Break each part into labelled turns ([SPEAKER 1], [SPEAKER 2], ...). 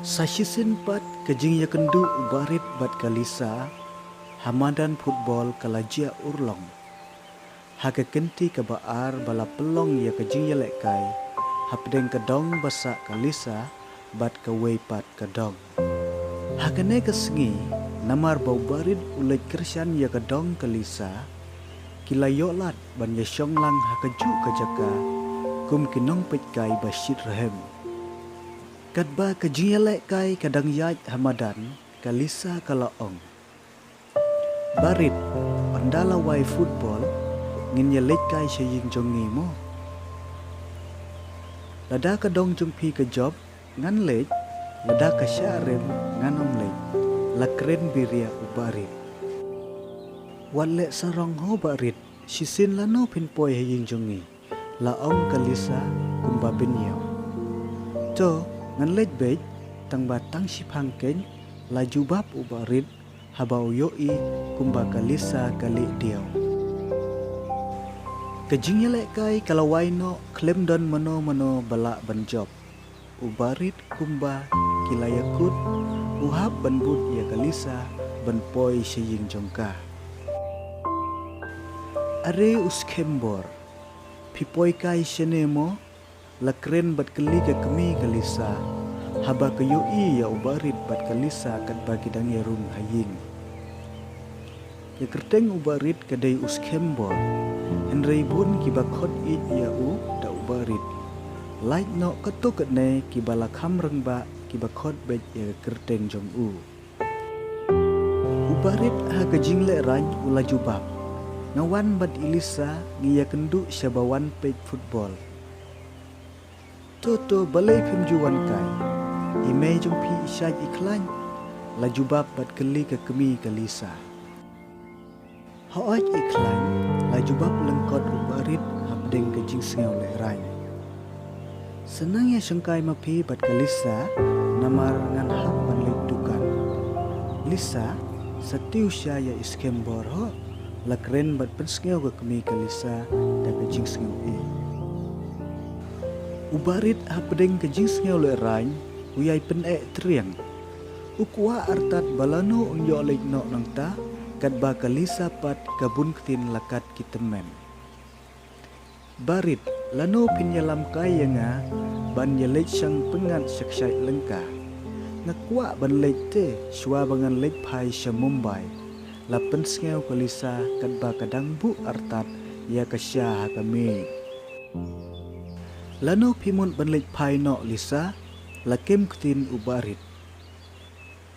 [SPEAKER 1] Sasisin pat kajing ya kendu ubarit bat kalisa hamadan football kalajia urlong. Haga kenti kabaar bala pelong ya kajing ya lekai hapdeng kadong basa kalisa bat kawai pat kadong. Haga ne kesengi namar bau barit ulai kersian ya kadong kalisa kilayolat ban ya syonglang hakaju kajaka kum kinong petkai basyid rahem. Kadba kajiyalek kai kadang yaj hamadan kalisa kalaong. Barit pandala wai football ngin yalek kai syaying jongi mo. Lada kadong jumpi ke job ngan lek lada ka syarem ngan om lek lakren biria ubarit. Walek sarong ho barit sisin lano pinpoy haying jongi laong kalisa kumba binyaw. To ngan lej bej tang batang sipang ken laju bab ubarit habau yoi kumba kalisa kali diau. Kajingnya lekai kalau waino klem don mano balak ban job. Ubarit kumba kilayakut uhab ban but ya kalisa ban poi syaying jongka. Are uskembor pipoi kai syenemo lakren bat keli ke kemi kalisa haba ke yoi ya ubarit bat kalisa kat bagi dang ya rung haying ya kerteng ubarit kadai uskembor henrei bun kibakot it ya u da ubarit light no ketuk ne kibalakam rengba kibakot bet ya kerteng jong u ubarit ha kajing le raj ulaju bab ngawan bat ilisa ngiya kendu syabawan pej football. Toto balai pemjuan kai imei jumpi isyaj iklan laju bab bat keli ke kemi kalisa haoj iklan laju bab lengkot ubarit hapdeng kejing sengau lerai senang ya syengkai mapi bat kalisa namar ngan hap ban dukan lisa satiu syaya iskembor ho lakren bat pensengau ke kemi kalisa dan kejing sengau ubarit hapdeng kejing sengau lerai uyai pen triang ukwa artat balano unyo lek no nangta kat ba kalisa pat kabun ketin lakat kitemen barit lano pinyalam kaya nga ban yalek sang pengat syaksyak lengka ngakwa ban lek te syua bangan lek pai sya Mumbai lapen sengau kalisa kat ba kadang bu artat ya kasya kami lano pimun banlek pai no lisa lakem ketin ubarit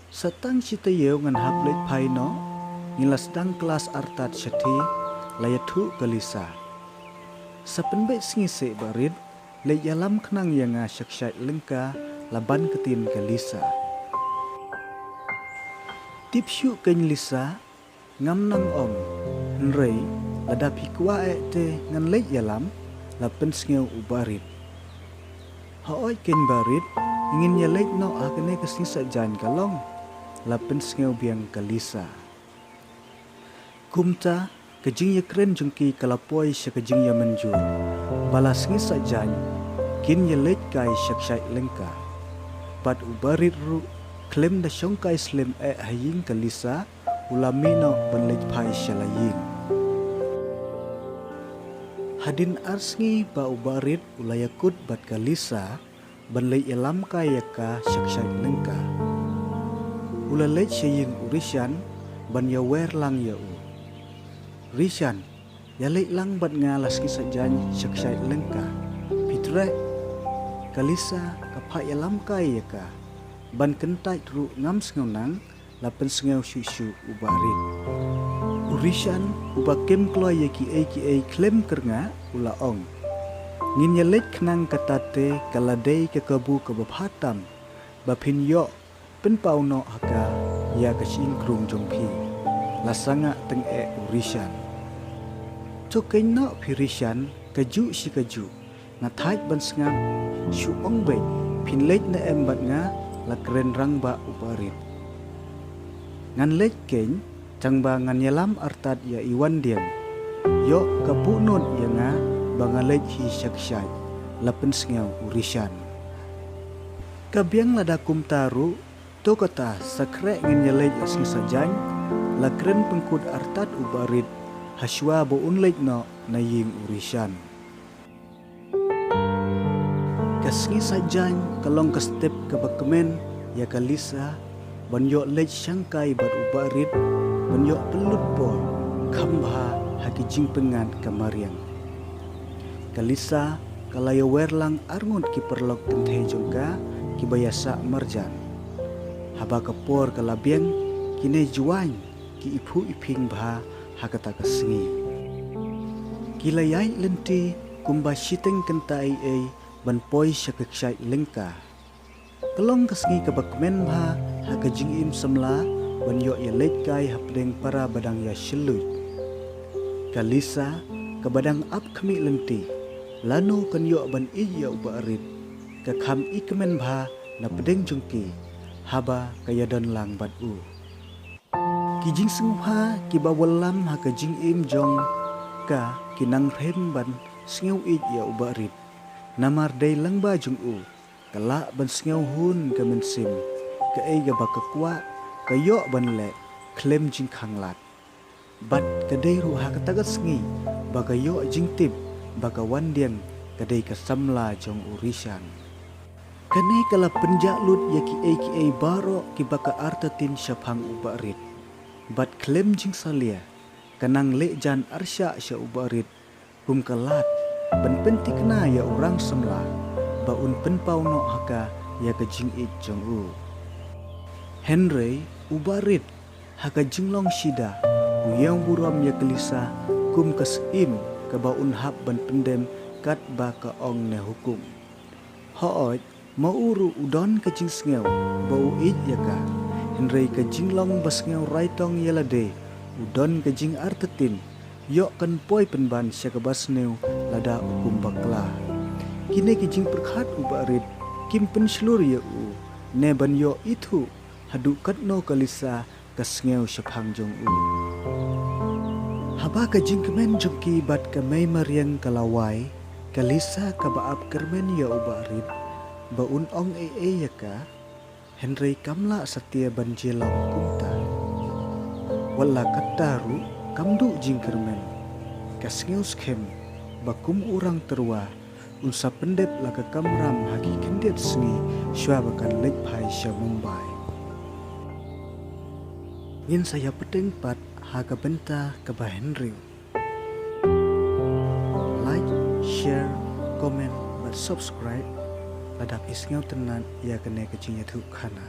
[SPEAKER 1] satang citayew ngan haplek pai no ngilas dang kelas artat syati layathu kalisa sapenbet singise barit lek yalam kenang yanga syaksyak lengka laban ketin kalisa tipsyu ken lisa ngam nang om nrei lada pikwa te ngan lek yalam lapen sengau ubarit haoi ken barit ingin nyalek no akene kesisa jan kalong lapen sengau biang kalisa kumta kejing ya keren jengki kalapoi sya kejing ya menjur balas ngisa jan kin nyalek kai syaksyak lengka pat ubarit ru klem da syongkai slim haying kalisa ulamino banlek pai syalaying hadin arsngi ba ubarit ulayakut bat kalisa banlay ilam kaya ka syaksyak lengka ulalay syaying urisyan ban yawer lang ya u risyan yalay lang bat ngalas kisajan syaksyak lengka pitre kalisa kapak ilam kaya ka ban kentai ru ngam sengonang lapen sengau syusyu ubarit urisyan ubakem kloy ki klem kernga ulaong ngin yalek kenang katate kaladei ke kebu ke baphatam bapin yo penpau no haka ya kasing krung jongpi lasanga teng urisyan cokain no pirisyan kaju si kaju ngathai ban sengam syuong be pinlek na embat nga lakren rang ba ubarit ngan lek ken cangba ngan yalam artat ya iwan diam yo kapunot ya nga bangalek hi syaksyak lapen sengau urisyan kabiang lada kum taru to kata sakrek ngenyelej asli sajang lakren pengkud artat ubarit haswa bo unlej no na ying urisyan. Kasngi sajang kalong kastep kabakemen ya kalisa banyo lej syangkai bat ubarit banyo pelut pon kambha hakijing pengan kamariang. Kalisa kalaya werlang arngun ki perlok tenthe jongka ki bayasa marjan. Haba kapor kalabiang kine juang ki ipu iping bha hakata kasngi. Kilayai lenti kumba siteng kentai ban poi syakaksai lengka. Kelong kasngi kabakmen bha hakajing im semla ban yo ya lekai hapdeng para badang ya syelut. Kalisa kabadang ap kami lenti lanu kan yo ban iya ubarit kakam ikemen bha na pedeng jungki haba kayadon lang batu. Kijing sengha kibawalam ha kajing im jong ka kinang rem ban sngeu iya ubarit namar day lang ba jung kala ban sngeu hun ka mensim ka ei ga bakakwa kayo ban le klem jing khanglat bat kadai ruha katagat sngi bagayo jing tip bagawan diang kadai kasamla jong urisyan. Kanai kala penjaklut ya ki baro ki baka artatin syapang ubarit. Bat klem jing salia kanang lejan arsya sya ubarit hum kalat ban pentikna ya orang semla baun penpau no haka ya kajing jong Henry ubarit haka jinglong shida uyang buram ya kelisa kum kasim kabaun hab ban pendem kat ba ka ong ne hukum. Hooj mauru udon kajing sngeu bau ya ka Henry kajing long basngeu raitong yelade udon kajing artetin yok kan poi penban syakabasneu lada hukum bakla. Kine kajing perkhat ubarit kim penslur ya ne ban yo itu hadu katno kalisa kasngeu syapang jong Haba kajing kemen jongki bat kamay mariang kalawai kalisa kabaap kermen ya ubarit baun ong ya ka Henry kamla satia banjelong kumta wala kataru kamdu jing kermen kasngeu skem bakum urang terwa unsa pendep laka kamram hagi kendet sengi sywabakan lek pai sya Mumbai. Ngin saya pedeng pat haga benta kaba Henry. Like, share, comment, dan subscribe. Ladap isngau tenan ia kena kecingnya tu kana.